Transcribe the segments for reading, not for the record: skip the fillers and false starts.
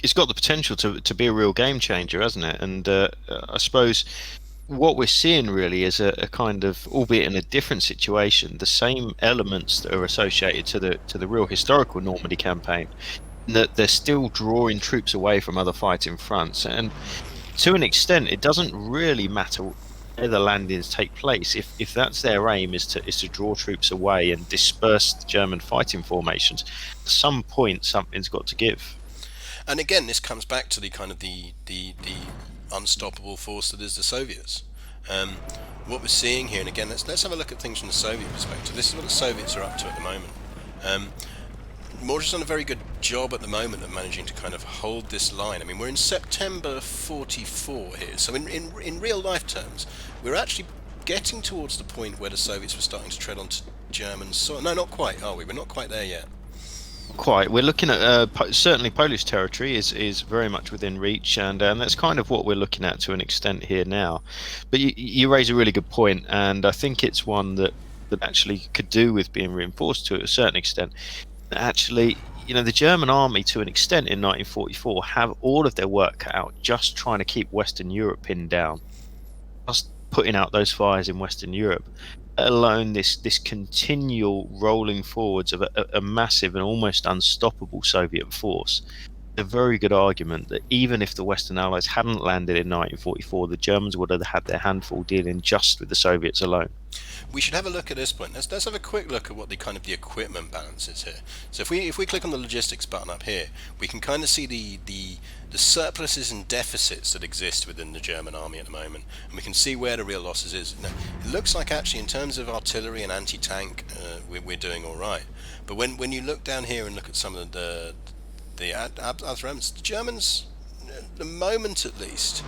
it's got the potential to be a real game changer, hasn't it? And I suppose what we're seeing really is a kind of, albeit in a different situation, the same elements that are associated to the real historical Normandy campaign, that they're still drawing troops away from other fighting fronts. And to an extent, it doesn't really matter where the landings take place if that's their aim, is to draw troops away and disperse the German fighting formations. At some point, something's got to give. And again, this comes back to the kind of the unstoppable force that is the Soviets. Um, what we're seeing here, and again, let's have a look at things from the Soviet perspective. This is what the Soviets are up to at the moment. Um, Mordred's done a very good job at the moment of managing to kind of hold this line. I mean, we're in September 44 here, so in real life terms, we're actually getting towards the point where the Soviets were starting to tread onto German soil. No, not quite, are we? We're not quite there yet. Quite. We're looking at certainly Polish territory is very much within reach, and that's kind of what we're looking at to an extent here now. But you raise a really good point, and I think it's one that actually could do with being reinforced to a certain extent. Actually, the German army, to an extent, in 1944, have all of their work cut out just trying to keep Western Europe pinned down, just putting out those fires in Western Europe, let alone this continual rolling forwards of a massive and almost unstoppable Soviet force. A very good argument that even if the Western Allies hadn't landed in 1944, the Germans would have had their handful dealing just with the Soviets alone. We should have a look at this point. Let's have a quick look at what the kind of the equipment balance is here. So if we click on the logistics button up here, we can kind of see the surpluses and deficits that exist within the German army at the moment, and we can see where the real losses is. Now, it looks like actually in terms of artillery and anti-tank, we're doing all right. But when you look down here and look at some of the Abwehrremmen, the Germans, the moment at least,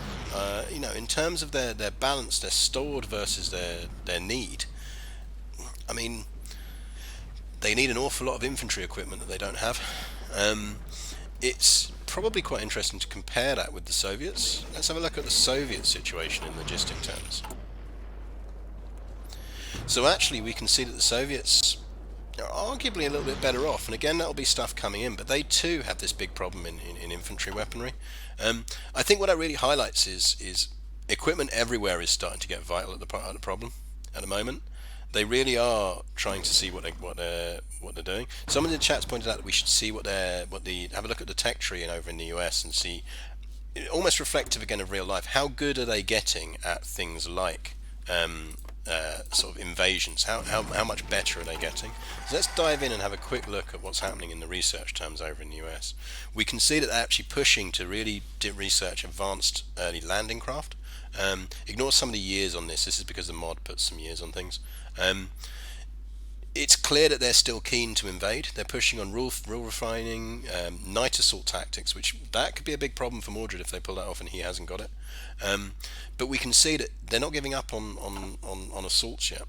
in terms of their balance, their stored versus their need. I mean, they need an awful lot of infantry equipment that they don't have. It's probably quite interesting to compare that with the Soviets. Let's have a look at the Soviet situation in logistic terms. So actually, we can see that the Soviets are arguably a little bit better off, and again, that'll be stuff coming in, but they too have this big problem in infantry weaponry. I think what that really highlights is equipment everywhere is starting to get vital at the problem at the moment. They really are trying to see what they're doing. Someone in the chat's pointed out that we should see have a look at the tech tree over in the US and see, almost reflective again of real life, how good are they getting at things like sort of invasions? How much better are they getting? So let's dive in and have a quick look at what's happening in the research terms over in the US. We can see that they're actually pushing to really research advanced early landing craft. Ignore some of the years on this. This is because the mod puts some years on things. It's clear that they're still keen to invade. They're pushing on rule refining, night assault tactics, which that could be a big problem for Mordred if they pull that off and he hasn't got it. But we can see that they're not giving up on assaults yet.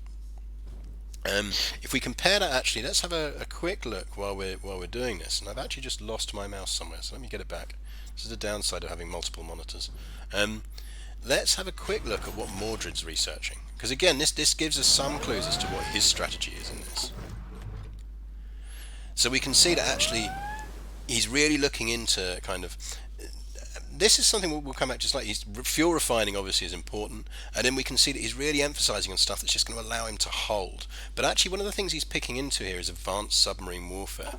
If we compare that, actually, let's have a quick look while we're doing this. And I've actually just lost my mouse somewhere, so let me get it back. This is the downside of having multiple monitors. Let's have a quick look at what Mordred's researching, because again, this gives us some clues as to what his strategy is in this. So we can see that actually he's really looking into kind of, this is something we'll come back to slightly. Fuel refining obviously is important, and then we can see that he's really emphasizing on stuff that's just going to allow him to hold. But actually, one of the things he's picking into here is advanced submarine warfare.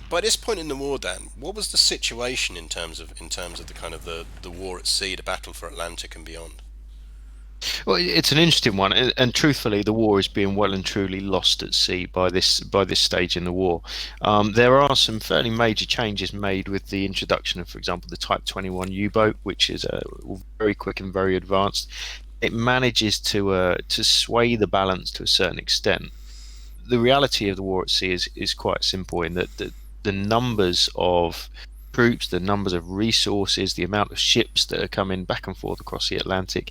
By this point in the war, Dan, what was the situation in terms of the kind of the war at sea, the battle for Atlantic and beyond? Well, it's an interesting one, and truthfully, the war is being well and truly lost at sea by this stage in the war. There are some fairly major changes made with the introduction of, for example, the Type 21 U-boat, which is very quick and very advanced. It manages to sway the balance to a certain extent. The reality of the war at sea is quite simple in that the numbers of troops, the numbers of resources, the amount of ships that are coming back and forth across the Atlantic,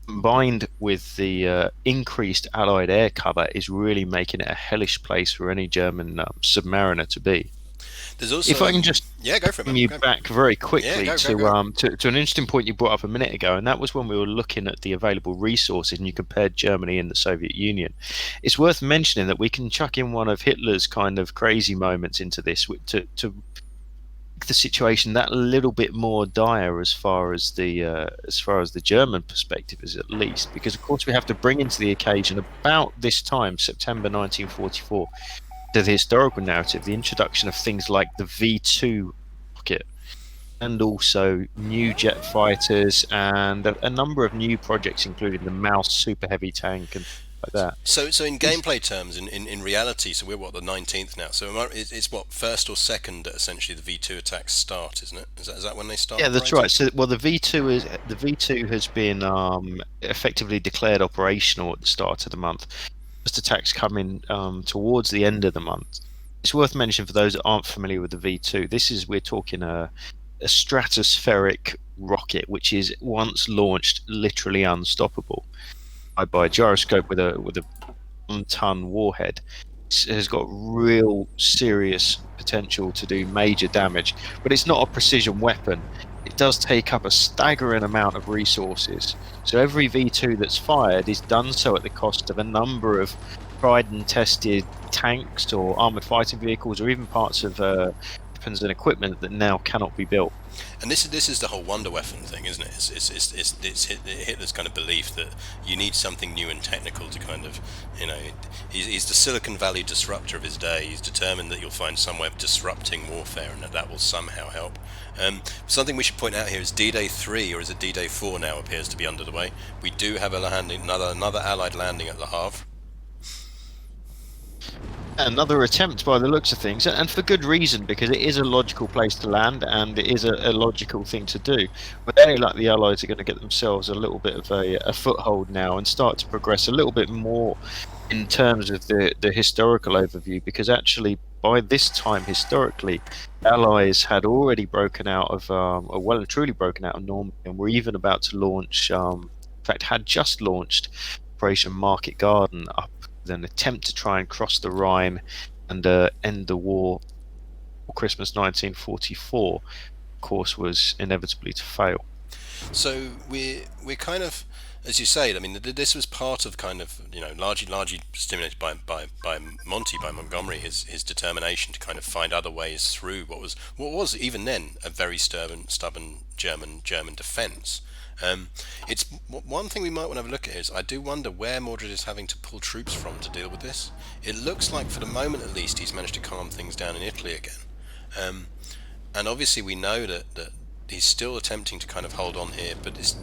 combined with the increased Allied air cover, is really making it a hellish place for any German submariner to be. There's also, If I can just yeah, go for it, bring man. you Go. back very Yeah, quickly go, go, to, go. to an interesting point you brought up a minute ago, and that was when we were looking at the available resources and you compared Germany and the Soviet Union. It's worth mentioning that we can chuck in one of Hitler's kind of crazy moments into this to the situation that little bit more dire as far as the German perspective is, at least, because of course we have to bring into the occasion about this time, September 1944, to the historical narrative, the introduction of things like the V2 rocket, and also new jet fighters and a number of new projects, including the Mouse super heavy tank and like that. So in gameplay terms, in reality, so we're what, the 19th now. So it's what, first or second that essentially the V2 attacks start, isn't it? Is that when they start Yeah, that's operating? right. So, well, the V2 has been effectively declared operational at the start of the month. First attacks coming towards the end of the month. It's worth mentioning for those that aren't familiar with the V2. We're talking a stratospheric rocket, which is once launched literally unstoppable by a gyroscope with a 1-ton warhead. Has got real serious potential to do major damage, but it's not a precision weapon. It does take up a staggering amount of resources. So every V2 that's fired is done so at the cost of a number of tried and tested tanks or armored fighting vehicles, or even parts of weapons and equipment that now cannot be built. And this is the whole wonder weapon thing, isn't it? It's Hitler's kind of belief that you need something new and technical to kind of, he's the Silicon Valley disruptor of his day. He's determined that you'll find some way of disrupting warfare, and that will somehow help. Something we should point out here is D-Day 3, or is it D-Day 4 now, appears to be under the way. We do have a landing, another Allied landing at Le Havre. Another attempt by the looks of things, and for good reason, because it is a logical place to land and it is a logical thing to do. But any luck, the Allies are going to get themselves a little bit of a foothold now and start to progress a little bit more in terms of the historical overview, because actually by this time historically, Allies had already broken out of, or well and truly broken out of Normandy, and were even about to launch, in fact had just launched Operation Market Garden up, an attempt to try and cross the Rhine and end the war for Christmas 1944, of course, was inevitably to fail. So we're kind of, as you say, I mean, this was part of kind of, largely stimulated by Monty, by Montgomery, his determination to kind of find other ways through what was even then a very stubborn German defence. It's one thing we might want to have a look at here is I do wonder where Mordred is having to pull troops from to deal with this. It looks like, for the moment at least, he's managed to calm things down in Italy again. And obviously we know that he's still attempting to kind of hold on here, but is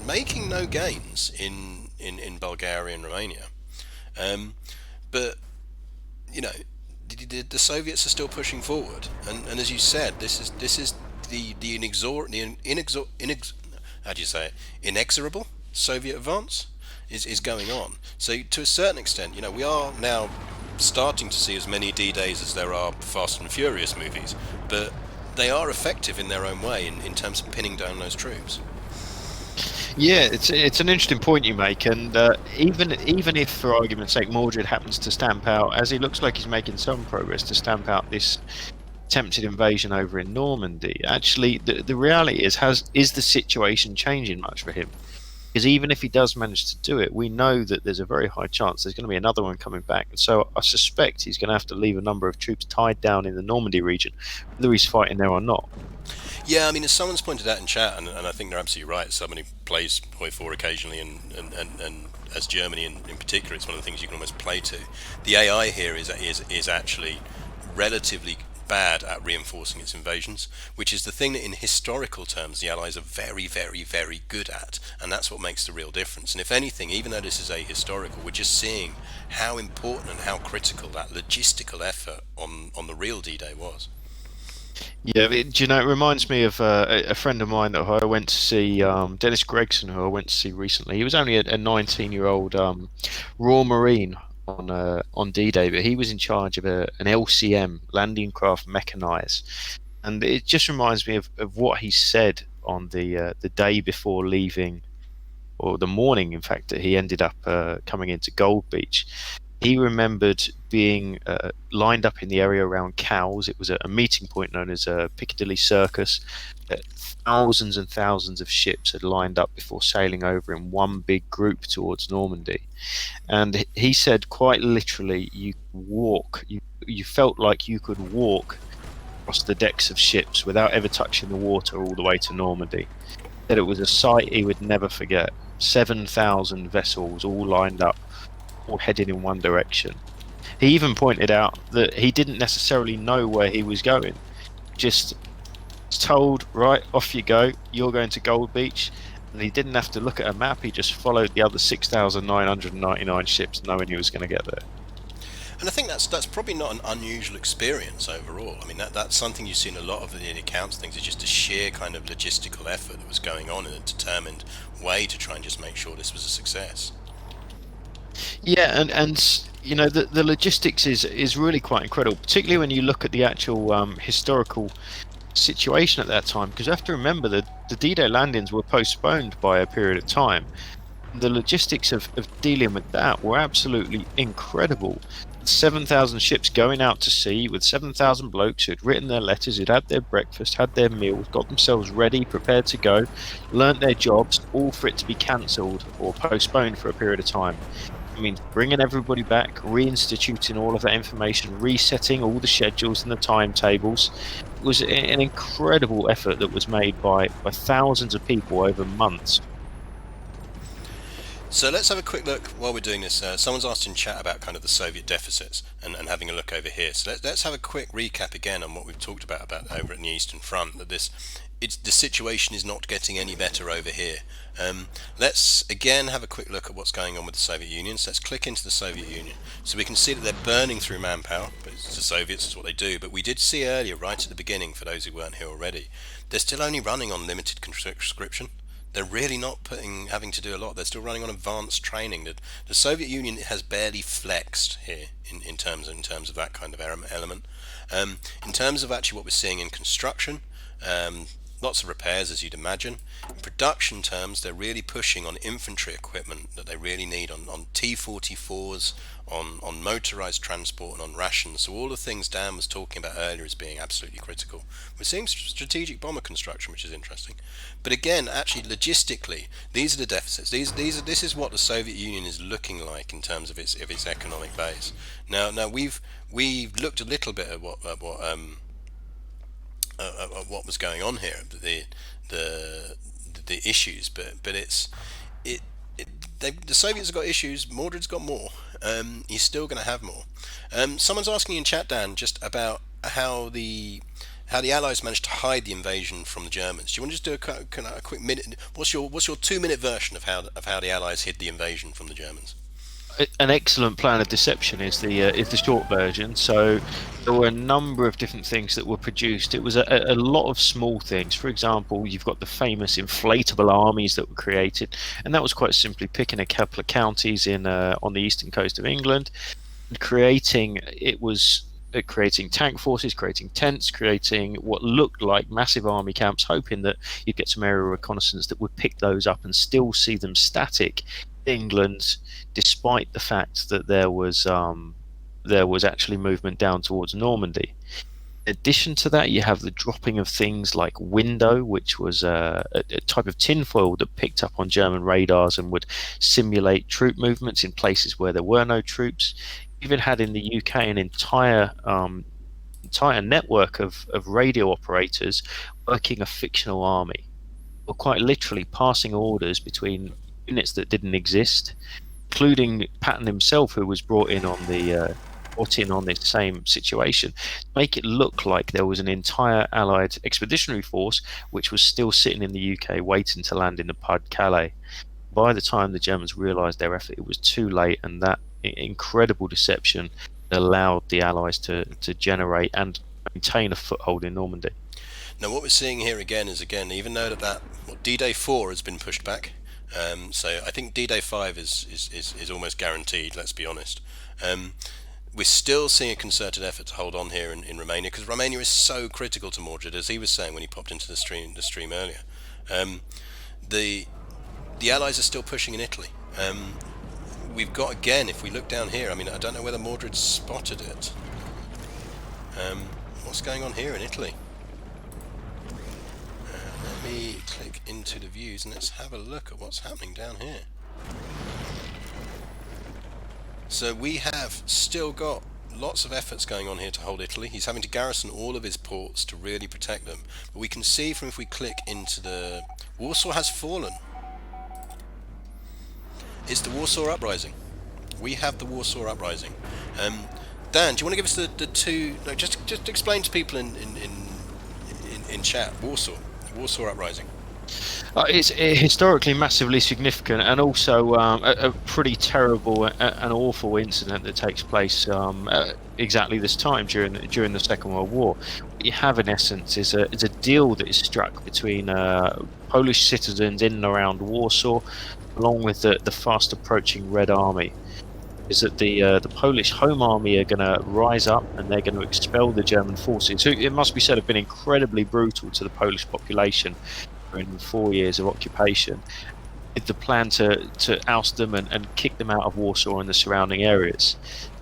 making no gains in Bulgaria and Romania. But, the Soviets are still pushing forward. And as you said, this is the how do you say it, inexorable Soviet advance is going on. So to a certain extent, we are now starting to see as many D-Days as there are Fast and Furious movies, but they are effective in their own way in terms of pinning down those troops. Yeah, it's an interesting point you make, and even if, for argument's sake, Mordred happens to stamp out, as he looks like he's making some progress to stamp out this attempted invasion over in Normandy, actually the reality is the situation changing much for him? Because even if he does manage to do it, we know that there's a very high chance there's going to be another one coming back, and so I suspect he's going to have to leave a number of troops tied down in the Normandy region, whether he's fighting there or not. Yeah, I mean, as someone's pointed out in chat, and I think they're absolutely right, someone who plays Hoi 4 occasionally, and as Germany in particular, it's one of the things you can almost play to. The AI here is actually relatively bad at reinforcing its invasions, which is the thing that in historical terms the Allies are very, very, very good at, and that's what makes the real difference. And if anything, even though this is ahistorical, we're just seeing how important and how critical that logistical effort on the real D-Day was. Yeah, do you know, it reminds me of a friend of mine that I went to see, Dennis Gregson, who I went to see recently. He was only a 19-year-old Royal Marine on D-Day, but he was in charge of an LCM, Landing Craft Mechanized, and it just reminds me of what he said on the day before leaving, or the morning, in fact, that he ended up coming into Gold Beach. He remembered being lined up in the area around Cowes. It was a meeting point known as Piccadilly Circus. Thousands and thousands of ships had lined up before sailing over in one big group towards Normandy. And he said, quite literally, you felt like you could walk across the decks of ships without ever touching the water all the way to Normandy. That it was a sight he would never forget. 7,000 vessels all lined up, all heading in one direction. He even pointed out that he didn't necessarily know where he was going. Just told, right, off you go, you're going to Gold Beach. And he didn't have to look at a map, he just followed the other 6,999 ships knowing he was going to get there. And I think that's probably not an unusual experience overall. I mean, that's something you see in a lot of the accounts things. It's just a sheer kind of logistical effort that was going on in a determined way to try and just make sure this was a success. Yeah, and you know the logistics is really quite incredible, particularly when you look at the actual historical situation at that time. Because you have to remember that the D-Day landings were postponed by a period of time. The logistics of dealing with that were absolutely incredible. 7,000 ships going out to sea with 7,000 blokes who'd written their letters, who'd had their breakfast, had their meals, got themselves ready, prepared to go, learnt their jobs, all for it to be cancelled or postponed for a period of time. I mean, bringing everybody back, reinstituting all of that information, resetting all the schedules and the timetables. It was an incredible effort that was made by thousands of people over months. So let's have a quick look while we're doing this. Someone's asked in chat about kind of the Soviet deficits and having a look over here. So let's have a quick recap again on what we've talked about over in the Eastern Front. That the situation is not getting any better over here. Let's again have a quick look at what's going on with the Soviet Union. So let's click into the Soviet Union. So we can see that they're burning through manpower. But it's the Soviets, is what they do. But we did see earlier, right at the beginning, for those who weren't here already, they're still only running on limited conscription. They're really not having to do a lot. They're still running on advanced training. The Soviet Union has barely flexed here in terms of that kind of element. In terms of actually what we're seeing in construction, lots of repairs, as you'd imagine. In production terms, they're really pushing on infantry equipment that they really need, on T-44s, on motorized transport, and on rations. So all the things Dan was talking about earlier as being absolutely critical. We're seeing strategic bomber construction, which is interesting. But again, actually, logistically, these are the deficits. This is what the Soviet Union is looking like in terms of its economic base. Now we've looked a little bit at what was going on here, the issues, but the Soviets have got issues. Mordred's got more. He's still going to have more. Someone's asking in chat, Dan, just about how the Allies managed to hide the invasion from the Germans. Do you want to just do a quick minute? What's your 2-minute version of how the Allies hid the invasion from the Germans? An excellent plan of deception is the short version. So there were a number of different things that were produced. It was a lot of small things. For example, you've got the famous inflatable armies that were created, and that was quite simply picking a couple of counties on the eastern coast of England, and creating tank forces, creating tents, creating what looked like massive army camps, hoping that you'd get some aerial reconnaissance that would pick those up and still see them static in England, despite the fact that there was actually movement down towards Normandy. In addition to that, you have the dropping of things like window, which was a type of tinfoil that picked up on German radars and would simulate troop movements in places where there were no troops. Even had in the UK an entire network of radio operators working a fictional army, or quite literally passing orders between units that didn't exist, including Patton himself, who was brought in on this same situation, make it look like there was an entire Allied expeditionary force which was still sitting in the UK waiting to land in the Pas de Calais. By the time the Germans realised their effort, it was too late, and that incredible deception allowed the Allies to generate and maintain a foothold in Normandy. Now, what we're seeing here again is, even though that D-Day 4 has been pushed back, so I think D-Day 5 is almost guaranteed, let's be honest. We're still seeing a concerted effort to hold on here in Romania, because Romania is so critical to Mordred, as he was saying when he popped into the stream earlier. The Allies are still pushing in Italy. We've got, again, if we look down here, I mean, I don't know whether Mordred spotted it. What's going on here in Italy? Let me click into the views and let's have a look at what's happening down here. So we have still got lots of efforts going on here to hold Italy. He's having to garrison all of his ports to really protect them. But we can see from if we click into the Warsaw has fallen. It's the Warsaw Uprising. We have the Warsaw Uprising. Dan, do you want to give us the two? No, just explain to people in chat. Warsaw Uprising. It's historically massively significant, and also a pretty terrible and awful incident that takes place at exactly this time during the Second World War. What you have, in essence, is a deal that is struck between Polish citizens in and around Warsaw, along with the fast approaching Red Army. Is that the Polish Home Army are going to rise up and they're going to expel the German forces, who, it must be said, have been incredibly brutal to the Polish population in 4 years of occupation, with the plan to oust them and kick them out of Warsaw and the surrounding areas.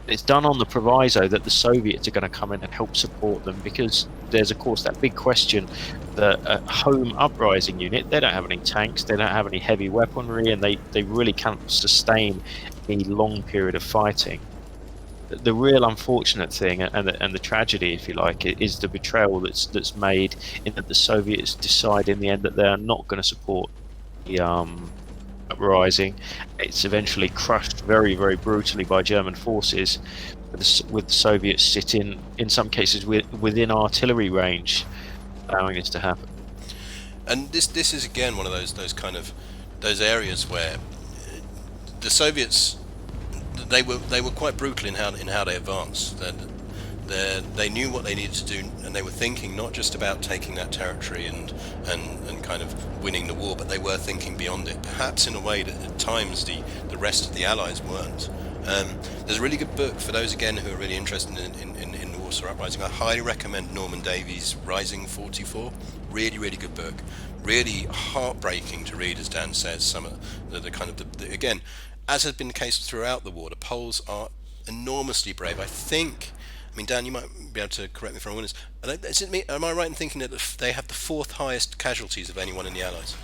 It's done on the proviso that the Soviets are going to come in and help support them, because there's, of course, that big question that a home uprising unit, they don't have any tanks, they don't have any heavy weaponry, and they really can't sustain a long period of fighting. The real unfortunate thing, and the tragedy, if you like, is the betrayal that's made, in that the Soviets decide in the end that they are not going to support the uprising. It's eventually crushed very, very brutally by German forces, with the Soviets sitting, in some cases, within artillery range, allowing this to happen. And this is again one of those areas where the Soviets, they were quite brutal in how they advanced. They knew what they needed to do, and they were thinking not just about taking that territory and kind of winning the war, but they were thinking beyond it, perhaps in a way that at times the rest of the Allies weren't. There's a really good book for those, again, who are really interested in the Warsaw Uprising. I highly recommend Norman Davies' Rising 44. Really, really good book. Really heartbreaking to read, as Dan says. Some of again, as has been the case throughout the war, the Poles are enormously brave. I mean, Dan, you might be able to correct me if I'm wrong. Am I right in thinking that they have the fourth highest casualties of anyone in the Allies?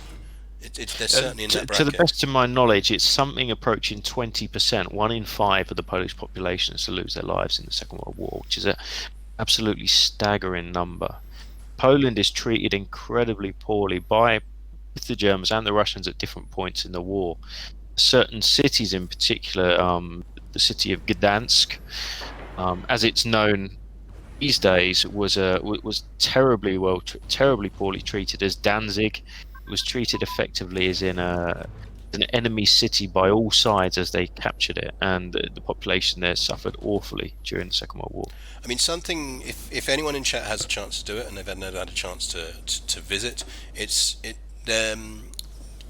They're certainly in that bracket. To the best of my knowledge, it's something approaching 20%. 1 in 5 of the Polish population is to lose their lives in the Second World War, which is an absolutely staggering number. Poland is treated incredibly poorly by both the Germans and the Russians at different points in the war. Certain cities, in particular, the city of Gdansk, as it's known these days, was terribly poorly treated as Danzig. It was treated effectively as in an enemy city by all sides as they captured it, and the population there suffered awfully during the Second World War. I mean, something, if anyone in chat has a chance to do it and they've never had a chance to visit,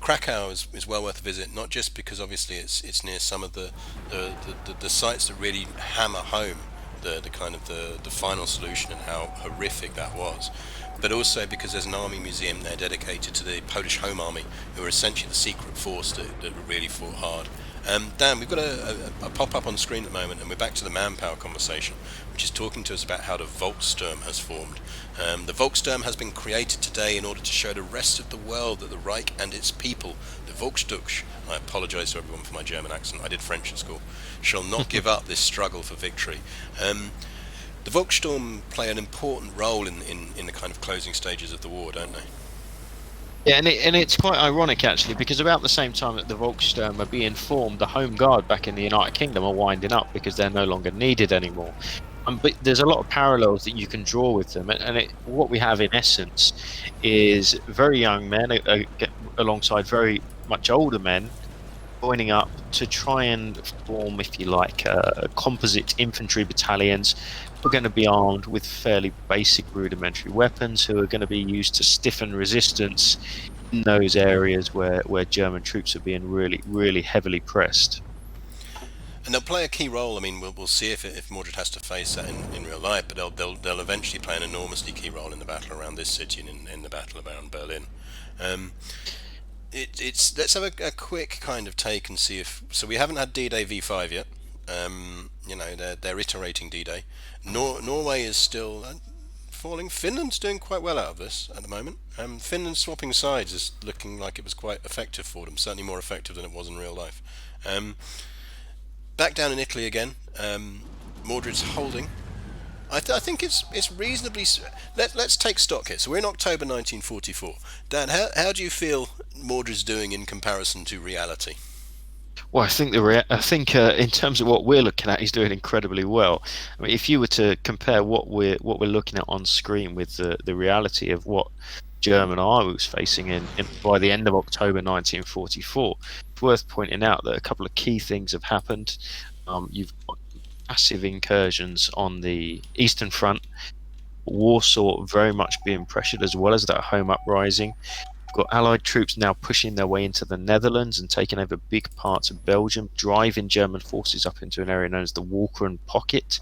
Krakow is well worth a visit, not just because obviously it's near some of the sites that really hammer home the final solution and how horrific that was, but also because there's an army museum there dedicated to the Polish Home Army, who are essentially the secret force that really fought hard. Dan, we've got a pop-up on the screen at the moment, and we're back to the manpower conversation, which is talking to us about how the Volkssturm has formed. The Volkssturm has been created today in order to show the rest of the world that the Reich and its people, the Volksdeutsche, I apologise to everyone for my German accent, I did French at school, shall not give up this struggle for victory. The Volkssturm play an important role in the kind of closing stages of the war, don't they? Yeah, and it's quite ironic, actually, because about the same time that the Volkssturm are being formed, the Home Guard back in the United Kingdom are winding up because they're no longer needed anymore. But there's a lot of parallels that you can draw with them, and what we have in essence is very young men alongside very much older men joining up to try and form, if you like, composite infantry battalions who are going to be armed with fairly basic rudimentary weapons, who are going to be used to stiffen resistance in those areas where German troops are being really, really heavily pressed. And they'll play a key role. I mean, we'll see if Mordred has to face that in real life, but they'll eventually play an enormously key role in the battle around this city and in the battle around Berlin. Let's have a quick kind of take and see if. So we haven't had D-Day V5 yet. They're iterating D-Day. Norway is still falling. Finland's doing quite well out of this at the moment. Finland swapping sides is looking like it was quite effective for them. Certainly more effective than it was in real life. Back down in Italy again. Mordred's holding. I think it's reasonably. Let's take stock here. So we're in October 1944. Dan, how do you feel Mordred's doing in comparison to reality? Well, I think in terms of what we're looking at, he's doing incredibly well. I mean, if you were to compare what we're looking at on screen with the reality of what German army was facing by the end of October 1944, it's worth pointing out that a couple of key things have happened. You've got massive incursions on the Eastern Front, Warsaw very much being pressured as well as that home uprising. Got Allied troops now pushing their way into the Netherlands and taking over big parts of Belgium, driving German forces up into an area known as the Walcheren Pocket.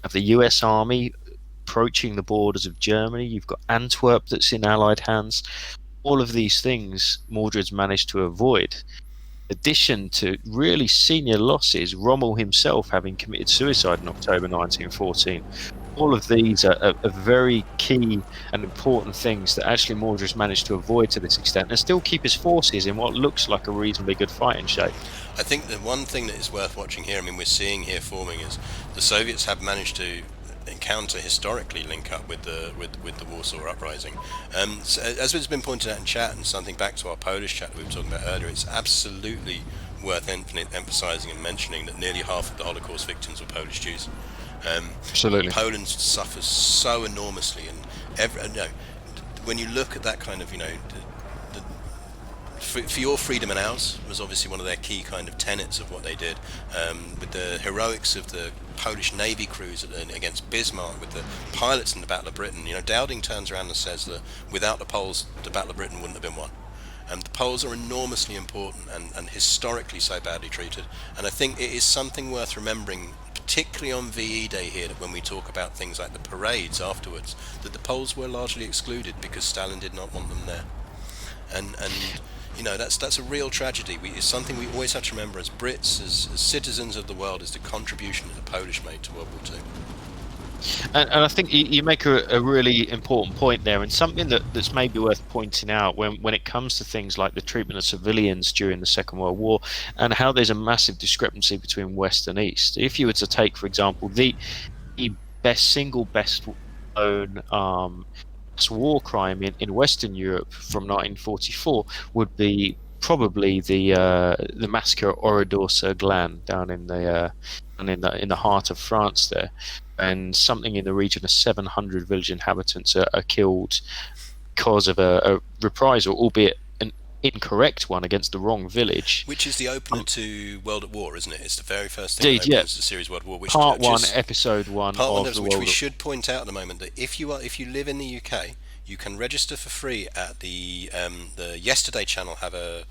Of the US Army approaching the borders of Germany, you've got Antwerp that's in Allied hands. All of these things Mordred's managed to avoid. In addition to really senior losses, Rommel himself having committed suicide in October 1914. All of these are very key and important things that actually Mordred's managed to avoid to this extent and still keep his forces in what looks like a reasonably good fighting shape. I think the one thing that is worth watching here, I mean, we're seeing here forming is the Soviets have managed to encounter historically link up with the Warsaw Uprising. So as has been pointed out in chat, and something back to our Polish chat that we were talking about earlier, it's absolutely worth emphasising and mentioning that nearly half of the Holocaust victims were Polish Jews. Absolutely. Poland suffers so enormously, and when you look at that kind of for your freedom and ours was obviously one of their key kind of tenets of what they did, with the heroics of the Polish Navy crews against Bismarck, with the pilots in the Battle of Britain. Dowding turns around and says that without the Poles, the Battle of Britain wouldn't have been won. And the Poles are enormously important and historically so badly treated. And I think it is something worth remembering, particularly on VE Day here, that when we talk about things like the parades afterwards, that the Poles were largely excluded because Stalin did not want them there. And that's a real tragedy. It's something we always have to remember as Brits, as citizens of the world, is the contribution that the Polish made to World War II. And I think you make a really important point there, and something that's maybe worth pointing out when it comes to things like the treatment of civilians during the Second World War, and how there's a massive discrepancy between West and East. If you were to take, for example, the best known war crime in Western Europe from 1944 would be probably the massacre at Oradour-sur-Glane down in the heart of France there, and something in the region of 700 village inhabitants are killed because of a reprisal, albeit an incorrect one against the wrong village. Which is the opener to World at War, isn't it? It's the very first thing Indeed, that yeah. opens the series World at War. Which Part one, episode one part one, of the which World we War. should point out at the moment that if you live in the UK, you can register for free at the Yesterday channel have a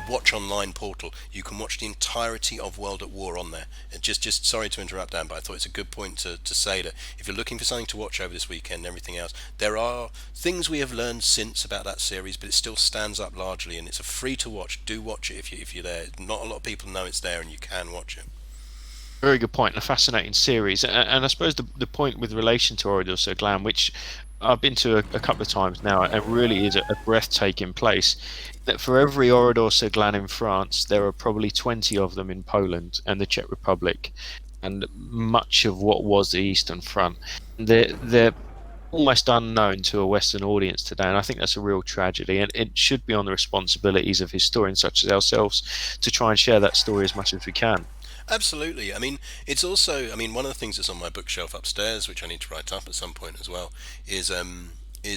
watch online portal. You can watch the entirety of World at War on there. And just sorry to interrupt, Dan, but I thought it's a good point to say that if you're looking for something to watch over this weekend and everything else, there are things we have learned since about that series, but it still stands up largely, and it's a free to watch. Do watch it if you're there. Not a lot of people know it's there, and you can watch it. Very good point, and a fascinating series. And I suppose the point with relation to Oradour-sur-Glane, which I've been to a couple of times now, and really is a breathtaking place, that for every Oradour-sur-Glane in France, there are probably 20 of them in Poland and the Czech Republic, and much of what was the Eastern Front. They're almost unknown to a Western audience today, and I think that's a real tragedy. And it should be on the responsibilities of historians such as ourselves to try and share that story as much as we can. Absolutely. I mean, it's also. I mean, one of the things that's on my bookshelf upstairs, which I need to write up at some point as well, is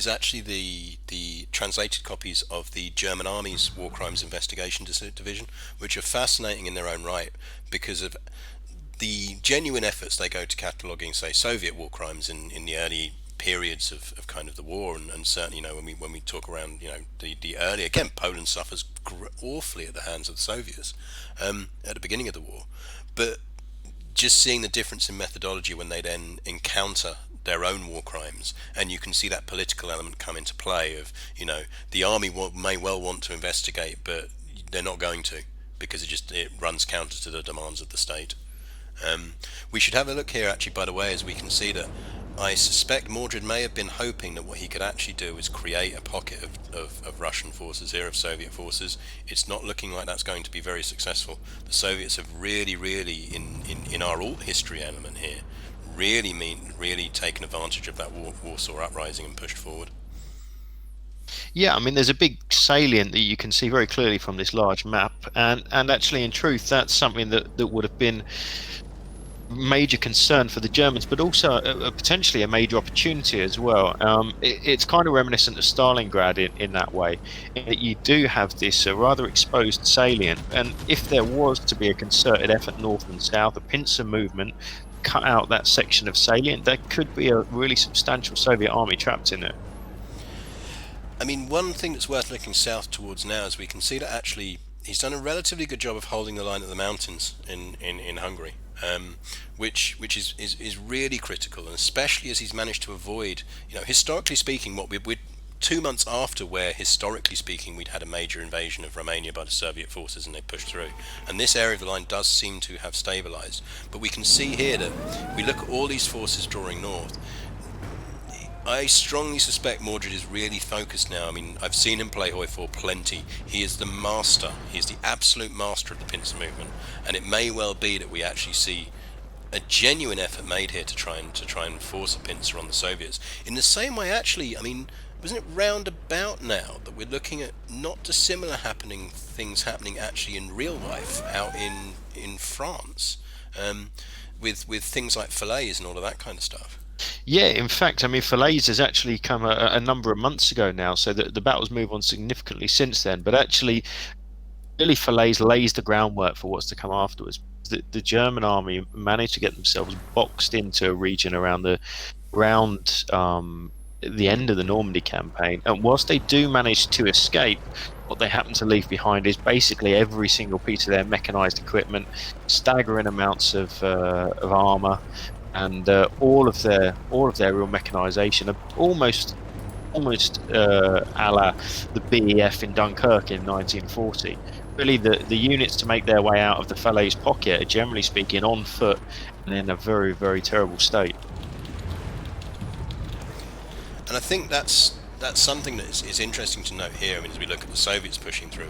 actually the translated copies of the German Army's War Crimes Investigation Division, which are fascinating in their own right because of the genuine efforts they go to cataloguing, say, Soviet war crimes in the early periods of kind of the war, and certainly when we talk around the early, again, Poland suffers awfully at the hands of the Soviets at the beginning of the war, but just seeing the difference in methodology when they then encounter their own war crimes, and you can see that political element come into play of the army may well want to investigate, but they're not going to because it runs counter to the demands of the state. We should have a look here, actually, by the way, as we can see that I suspect Mordred may have been hoping that what he could actually do was create a pocket of Russian forces here, of Soviet forces. It's not looking like that's going to be very successful. The Soviets have really, in our alt history element here, really taken advantage of that Warsaw uprising and pushed forward. Yeah, I mean, there's a big salient that you can see very clearly from this large map, and actually, in truth, that's something that would have been major concern for the Germans, but also potentially a major opportunity as well. It's kind of reminiscent of Stalingrad in that way, in that you do have this rather exposed salient, and if there was to be a concerted effort north and south, a pincer movement, cut out that section of salient, there could be a really substantial Soviet army trapped in it. I mean, one thing that's worth looking south towards now is we can see that actually he's done a relatively good job of holding the line at the mountains in Hungary, which is really critical, and especially as he's managed to avoid, historically speaking, what we're 2 months after where, historically speaking, we'd had a major invasion of Romania by the Soviet forces and they pushed through. And this area of the line does seem to have stabilised. But we can see here that we look at all these forces drawing north. I strongly suspect Mordred is really focused now. I mean, I've seen him play Hoi 4 plenty. He is the master. He is the absolute master of the pincer movement. And it may well be that we actually see a genuine effort made here to try and force a pincer on the Soviets. In the same way, actually, I mean, wasn't it roundabout now that we're looking at not dissimilar things happening actually in real life out in France, with things like fillets and all of that kind of stuff. Yeah, in fact, I mean, Falaise has actually come a number of months ago now, so the battle's moved on significantly since then. But actually, really, Falaise lays the groundwork for what's to come afterwards. The German army managed to get themselves boxed into a region around the end of the Normandy campaign, and whilst they do manage to escape, what they happen to leave behind is basically every single piece of their mechanized equipment, staggering amounts of armor, and all of their real mechanization, almost a la the BEF in Dunkirk in 1940. Really, the units to make their way out of the Falaise pocket are, generally speaking, on foot and in a very terrible state. And I think that's something that is interesting to note here. I mean, as we look at the Soviets pushing through,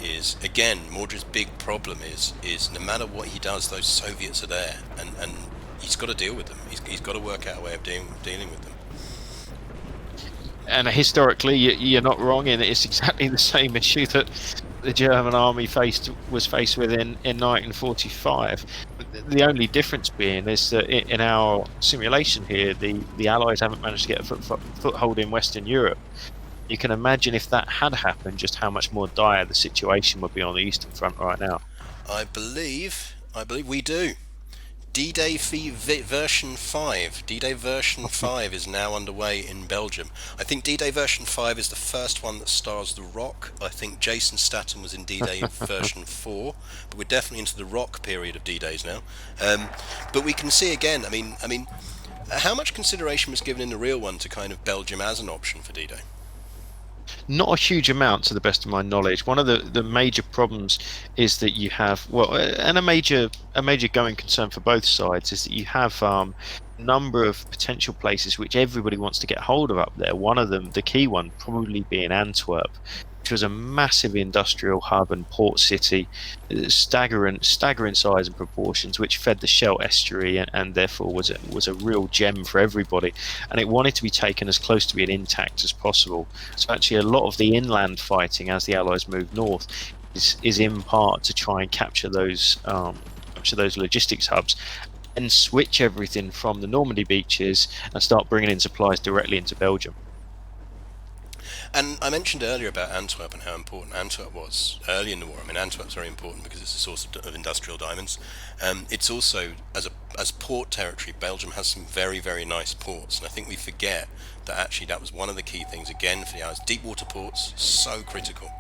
is again, Mordred's big problem is no matter what he does, those Soviets are there, and he's got to deal with them. He's got to work out a way of dealing with them. And historically, you're not wrong in it's exactly the same issue that the German army was faced with in 1945. The only difference being is that in our simulation here, the Allies haven't managed to get a foothold in Western Europe. You can imagine if that had happened, just how much more dire the situation would be on the Eastern Front right now. I believe we do. D-Day version 5. D-Day version 5 is now underway in Belgium. I think D-Day version 5 is the first one that stars The Rock. I think Jason Statham was in D-Day version 4, but we're definitely into the Rock period of D-Days now. But we can see again, I mean, how much consideration was given in the real one to kind of Belgium as an option for D-Day? Not a huge amount, to the best of my knowledge. One of the major problems is that you have, and a major going concern for both sides is that you have a number of potential places which everybody wants to get hold of up there. One of them, the key one, probably being Antwerp, which was a massive industrial hub and port city, staggering size and proportions, which fed the Scheldt estuary and therefore was a real gem for everybody. And it wanted to be taken as close to being intact as possible. So actually, a lot of the inland fighting as the Allies moved north is in part to try and capture those logistics hubs and switch everything from the Normandy beaches and start bringing in supplies directly into Belgium. And I mentioned earlier about Antwerp and how important Antwerp was early in the war. I mean, Antwerp's very important because it's a source of industrial diamonds. It's also, as port territory, Belgium has some very nice ports, and I think we forget that actually that was one of the key things, again, for the Allies. Deep water ports, so critical.